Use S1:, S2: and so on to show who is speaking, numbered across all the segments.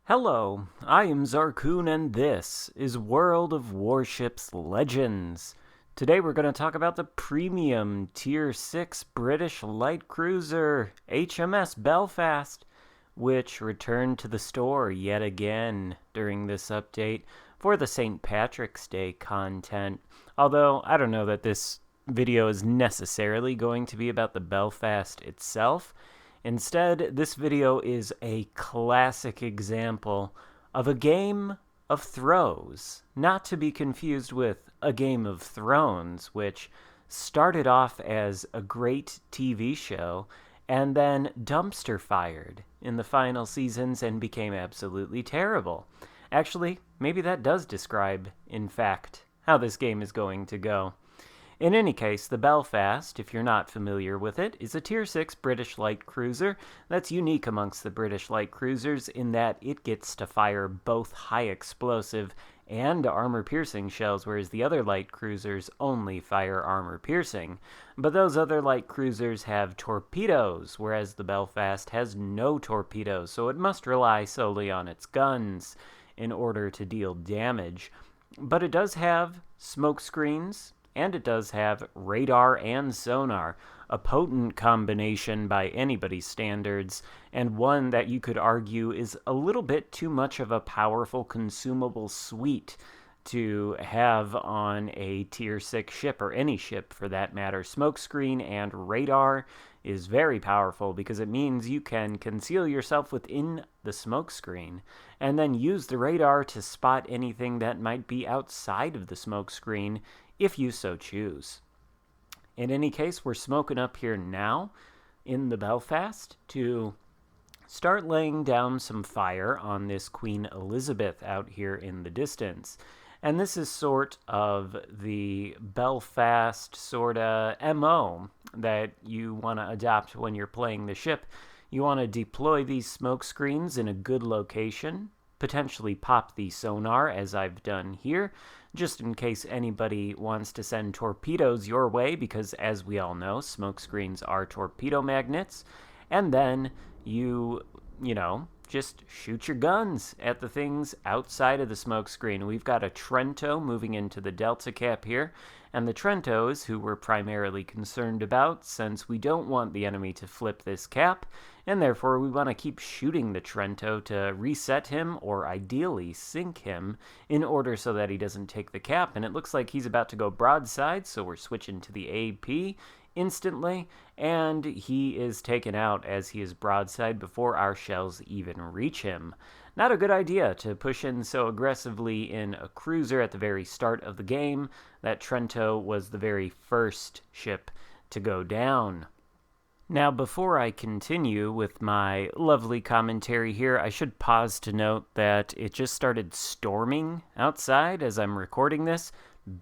S1: Hello, I am Xarkun and this is World of Warships Legends. Today we're going to talk about the premium Tier 6 British light cruiser HMS Belfast, which returned to the store yet again during this update for the St. Patrick's Day content. Although I don't know that this video is necessarily going to be about the Belfast itself. Instead, this video is a classic example of a game of throws, not to be confused with a Game of Thrones, which started off as a great TV show and then dumpster fired in the final seasons and became absolutely terrible. Actually, maybe that does describe, in fact, how this game is going to go. In any case, the Belfast, if you're not familiar with it, is a Tier 6 British light cruiser that's unique amongst the British light cruisers in that it gets to fire both high explosive and armor-piercing shells, whereas the other light cruisers only fire armor-piercing. But those other light cruisers have torpedoes, whereas the Belfast has no torpedoes, so it must rely solely on its guns in order to deal damage. But it does have smoke screens, and it does have radar and sonar, a potent combination by anybody's standards, and one that you could argue is a little bit too much of a powerful consumable suite to have on a Tier 6 ship, or any ship for that matter. Smokescreen and radar is very powerful because it means you can conceal yourself within the smokescreen and then use the radar to spot anything that might be outside of the smokescreen if you so choose. In any case, we're smoking up here now in the Belfast to start laying down some fire on this Queen Elizabeth out here in the distance. And this is sort of the Belfast sorta MO that you want to adopt when you're playing the ship. You want to deploy these smoke screens in a good location, potentially pop the sonar as I've done here, just in case anybody wants to send torpedoes your way, because as we all know, smoke screens are torpedo magnets. And then you just shoot your guns at the things outside of the smoke screen. We've got a Trento moving into the Delta Cap here, and the Trento is who we're primarily concerned about, since we don't want the enemy to flip this cap, and therefore we want to keep shooting the Trento to reset him, or ideally sink him, in order so that he doesn't take the cap. And it looks like he's about to go broadside, so we're switching to the AP instantly, and he is taken out as he is broadside before our shells even reach him. Not a good idea to push in so aggressively in a cruiser at the very start of the game. That Trento was the very first ship to go down. Now, before I continue with my lovely commentary here, I should pause to note that it just started storming outside as I'm recording this.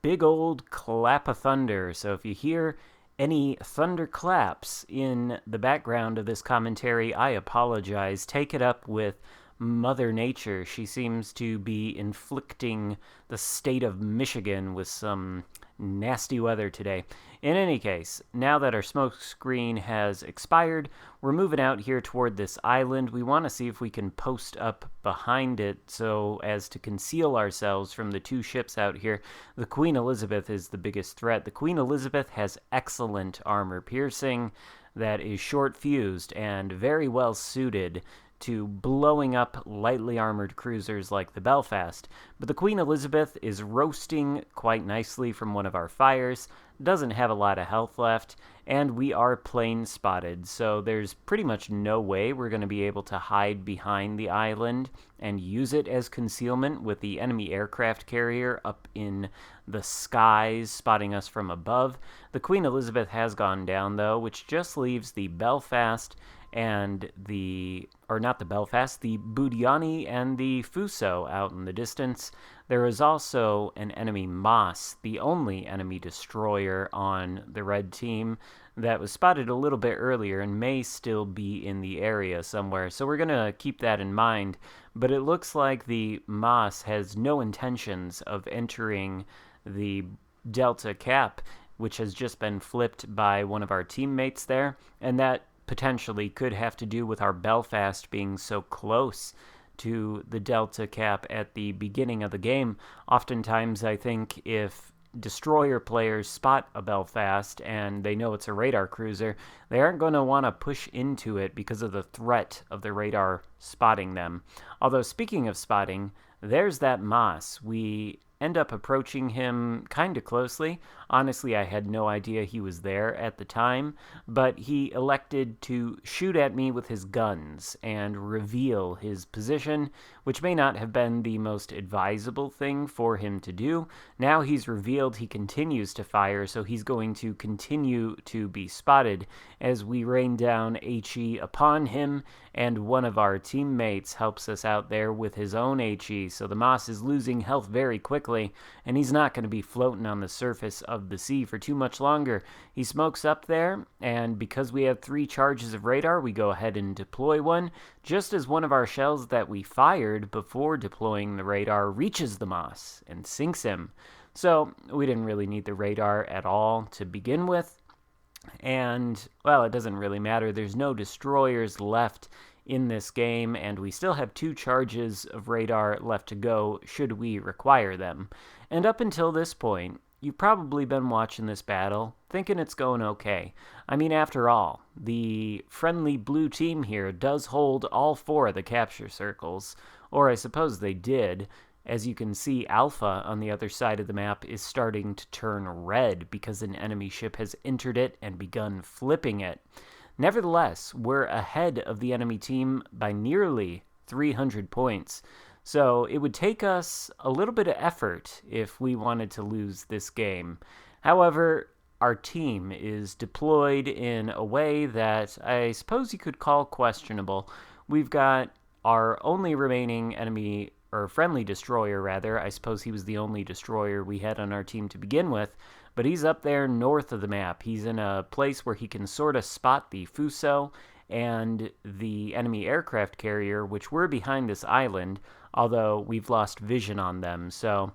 S1: Big old clap of thunder, so if you hear any thunderclaps in the background of this commentary, I apologize. Take it up with Mother Nature. She seems to be inflicting the state of Michigan with some nasty weather today. In any case, now that our smoke screen has expired, we're moving out here toward this island. We want to see if we can post up behind it so as to conceal ourselves from the two ships out here. The Queen Elizabeth is the biggest threat. The Queen Elizabeth has excellent armor piercing that is short fused and very well suited to blowing up lightly armored cruisers like the Belfast. But the Queen Elizabeth is roasting quite nicely from one of our fires, doesn't have a lot of health left, and we are plane spotted, so there's pretty much no way we're going to be able to hide behind the island and use it as concealment with the enemy aircraft carrier up in the skies spotting us from above. The Queen Elizabeth has gone down, though, which just leaves the Belfast and the Budiani and the Fuso out in the distance. There is also an enemy Moss, the only enemy destroyer on the red team, that was spotted a little bit earlier and may still be in the area somewhere. So we're going to keep that in mind. But it looks like the Moss has no intentions of entering the Delta Cap, which has just been flipped by one of our teammates there, and that potentially could have to do with our Belfast being so close to the Delta Cap at the beginning of the game. Oftentimes, I think if destroyer players spot a Belfast and they know it's a radar cruiser, they aren't going to want to push into it because of the threat of the radar spotting them. Although, speaking of spotting, there's that Moss. We end up approaching him kind of closely. Honestly, I had no idea he was there at the time, but he elected to shoot at me with his guns and reveal his position, which may not have been the most advisable thing for him to do. Now he's revealed, he continues to fire, so he's going to continue to be spotted as we rain down HE upon him, and one of our teammates helps us out there with his own HE, so the Moss is losing health very quickly, and he's not going to be floating on the surface of the sea for too much longer. He smokes up there, and because we have 3 charges of radar, we go ahead and deploy one, just as one of our shells that we fired before deploying the radar reaches the Moss and sinks him. So we didn't really need the radar at all to begin with, and, well, it doesn't really matter. There's no destroyers left in this game, and we still have 2 charges of radar left to go should we require them. And up until this point, you've probably been watching this battle thinking it's going okay. I mean, after all, the friendly blue team here does hold all 4 of the capture circles, or I suppose they did. As you can see, Alpha on the other side of the map is starting to turn red because an enemy ship has entered it and begun flipping it. Nevertheless, we're ahead of the enemy team by nearly 300 points, so it would take us a little bit of effort if we wanted to lose this game. However, our team is deployed in a way that I suppose you could call questionable. We've got our only remaining enemy, or friendly destroyer rather. I suppose he was the only destroyer we had on our team to begin with, but he's up there north of the map. He's in a place where he can sort of spot the Fuso and the enemy aircraft carrier, which were behind this island, although we've lost vision on them, so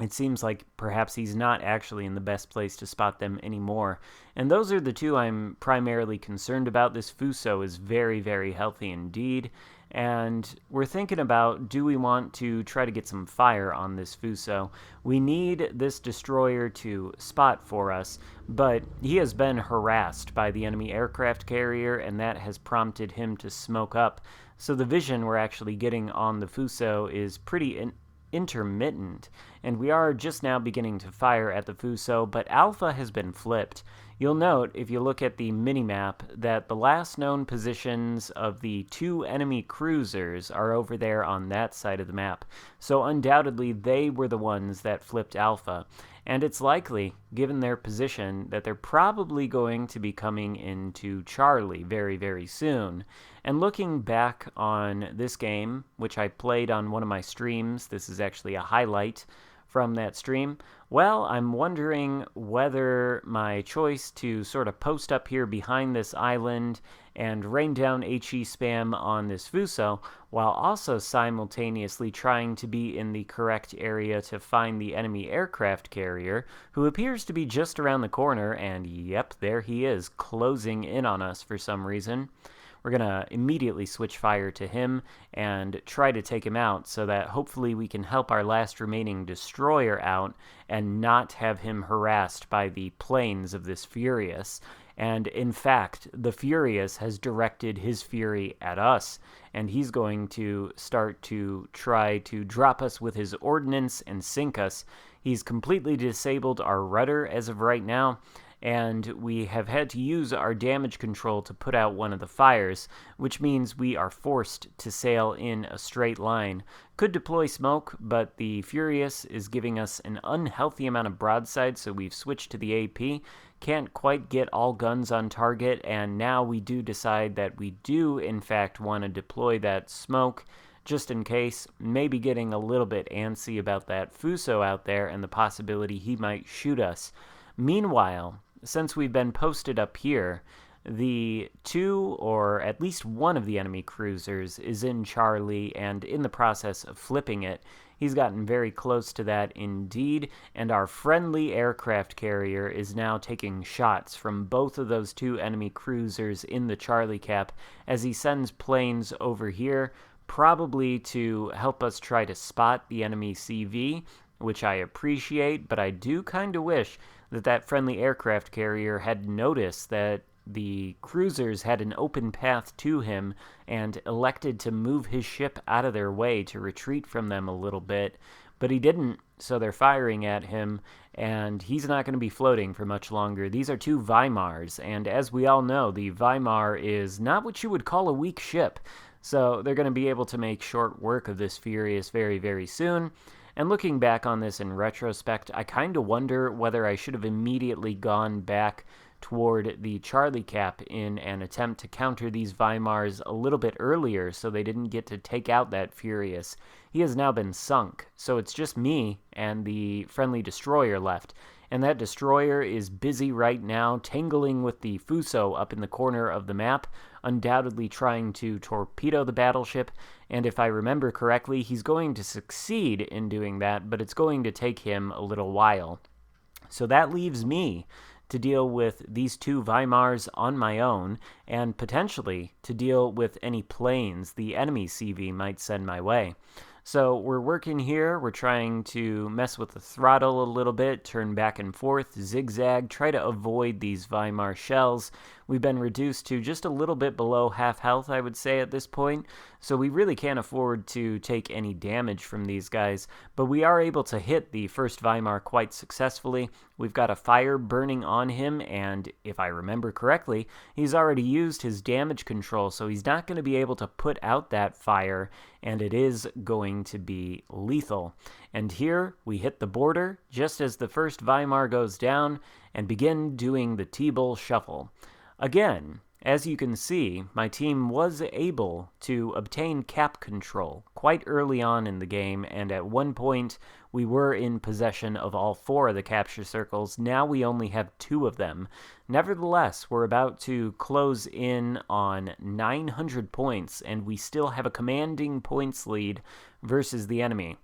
S1: it seems like perhaps he's not actually in the best place to spot them anymore. And those are the 2 I'm primarily concerned about. This Fuso is very, very healthy indeed, and we're thinking about, do we want to try to get some fire on this Fuso? We need this destroyer to spot for us, but he has been harassed by the enemy aircraft carrier, and that has prompted him to smoke up. So the vision we're actually getting on the Fuso is pretty intermittent, and we are just now beginning to fire at the Fuso, but Alpha has been flipped. You'll note, if you look at the minimap, that the last known positions of the 2 enemy cruisers are over there on that side of the map, so undoubtedly they were the ones that flipped Alpha. And it's likely, given their position, that they're probably going to be coming into Charlie very, very soon. And looking back on this game, which I played on one of my streams, this is actually a highlight from that stream, well, I'm wondering whether my choice to sort of post up here behind this island and rain down HE spam on this Fuso, while also simultaneously trying to be in the correct area to find the enemy aircraft carrier, who appears to be just around the corner, and yep, there he is, closing in on us for some reason. We're going to immediately switch fire to him and try to take him out so that hopefully we can help our last remaining destroyer out and not have him harassed by the planes of this Furious. And in fact, the Furious has directed his fury at us, and he's going to start to try to drop us with his ordnance and sink us. He's completely disabled our rudder as of right now, and we have had to use our damage control to put out one of the fires, which means we are forced to sail in a straight line. Could deploy smoke, but the Furious is giving us an unhealthy amount of broadside, so we've switched to the AP. Can't quite get all guns on target, and now we do decide that we do, in fact, want to deploy that smoke, just in case, maybe getting a little bit antsy about that Fuso out there and the possibility he might shoot us. Meanwhile, since we've been posted up here, the 2 or at least one of the enemy cruisers is in Charlie and in the process of flipping it. He's gotten very close to that indeed, and our friendly aircraft carrier is now taking shots from both of those 2 enemy cruisers in the Charlie cap as he sends planes over here, probably to help us try to spot the enemy CV, which I appreciate, but I do kind of wish that friendly aircraft carrier had noticed that the cruisers had an open path to him and elected to move his ship out of their way to retreat from them a little bit, but he didn't, so they're firing at him, and he's not going to be floating for much longer. These are 2 Weimars, and as we all know, the Weimar is not what you would call a weak ship, so they're going to be able to make short work of this Furious very, very soon. And looking back on this in retrospect, I kind of wonder whether I should have immediately gone back toward the Charlie Cap in an attempt to counter these Weimars a little bit earlier so they didn't get to take out that Furious. He has now been sunk, so it's just me and the friendly destroyer left. And that destroyer is busy right now tangling with the Fuso up in the corner of the map, undoubtedly trying to torpedo the battleship, and if I remember correctly, he's going to succeed in doing that, but it's going to take him a little while. So that leaves me to deal with these 2 Weimars on my own, and potentially to deal with any planes the enemy CV might send my way. So we're working here, we're trying to mess with the throttle a little bit, turn back and forth, zigzag, try to avoid these Weimar shells. We've been reduced to just a little bit below half health, I would say, at this point, so we really can't afford to take any damage from these guys, but we are able to hit the first Weimar quite successfully. We've got a fire burning on him, and if I remember correctly, he's already used his damage control, so he's not going to be able to put out that fire, and it is going to be lethal. And here we hit the border just as the first Weimar goes down and begin doing the T-Bull shuffle. Again, as you can see, my team was able to obtain cap control quite early on in the game, and at one point we were in possession of all 4 of the capture circles. Now we only have 2 of them. Nevertheless, we're about to close in on 900 points, and we still have a commanding points lead versus the enemy.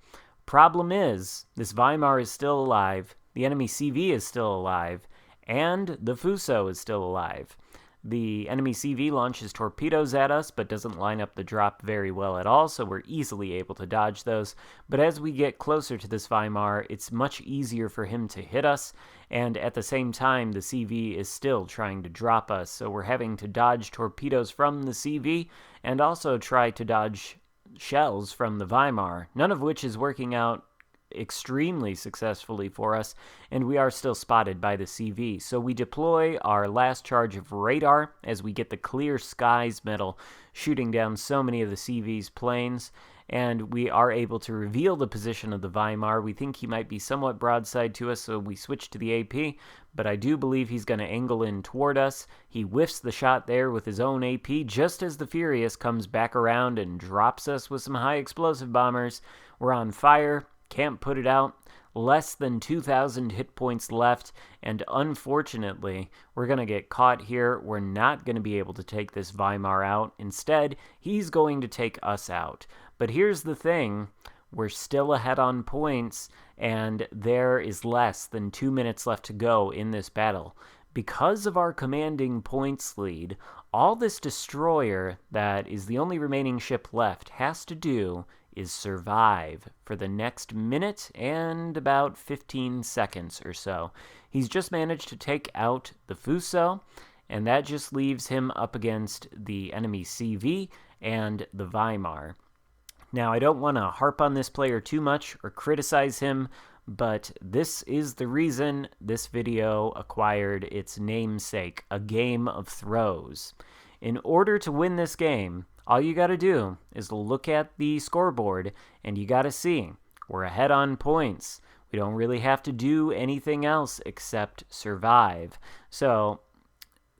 S1: Problem is, this Weimar is still alive, the enemy CV is still alive, and the Fuso is still alive. The enemy CV launches torpedoes at us, but doesn't line up the drop very well at all, so we're easily able to dodge those. But as we get closer to this Weimar, it's much easier for him to hit us, and at the same time, the CV is still trying to drop us, so we're having to dodge torpedoes from the CV, and also try to dodge shells from the Weimar, none of which is working out extremely successfully for us, and we are still spotted by the CV. So we deploy our last charge of radar as we get the clear skies medal, shooting down so many of the CV's planes, and we are able to reveal the position of the Weimar. We think he might be somewhat broadside to us, so we switch to the AP, but I do believe he's going to angle in toward us. He whiffs the shot there with his own AP just as the Furious comes back around and drops us with some high explosive bombers. We're on fire. Can't put it out. Less than 2,000 hit points left, and unfortunately, we're going to get caught here. We're not going to be able to take this Weimar out. Instead, he's going to take us out. But here's the thing. We're still ahead on points, and there is less than 2 minutes left to go in this battle. Because of our commanding points lead, all this destroyer that is the only remaining ship left has to do is survive for the next minute and about 15 seconds or so. He's just managed to take out the Fuso, and that just leaves him up against the enemy CV and the Weimar. Now, I don't want to harp on this player too much or criticize him, but this is the reason this video acquired its namesake, a game of throws. In order to win this game, all you got to do is look at the scoreboard, and you got to see we're ahead on points. We don't really have to do anything else except survive. So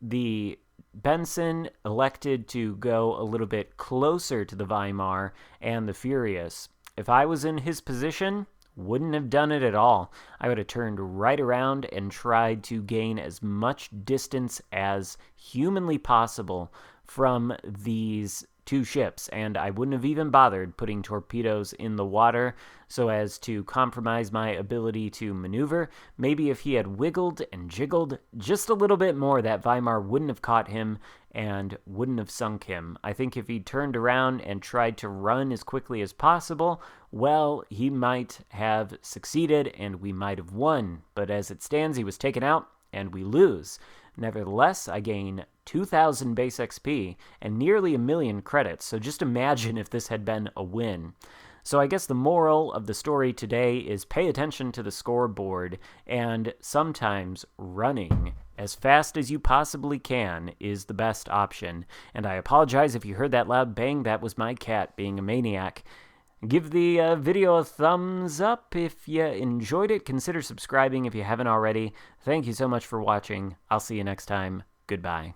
S1: the Benson elected to go a little bit closer to the Weimar and the Furious. If I was in his position, wouldn't have done it at all. I would have turned right around and tried to gain as much distance as humanly possible from these 2 ships, and I wouldn't have even bothered putting torpedoes in the water so as to compromise my ability to maneuver. Maybe if he had wiggled and jiggled just a little bit more, that Weimar wouldn't have caught him and wouldn't have sunk him. I think if he turned around and tried to run as quickly as possible, well, he might have succeeded and we might have won. But as it stands, he was taken out and we lose. Nevertheless, I gain 2,000 base XP and nearly 1,000,000 credits, so just imagine if this had been a win. So I guess the moral of the story today is pay attention to the scoreboard, and sometimes running as fast as you possibly can is the best option. And I apologize if you heard that loud bang, that was my cat being a maniac. Give the video a thumbs up if you enjoyed it. Consider subscribing if you haven't already. Thank you so much for watching. I'll see you next time. Goodbye.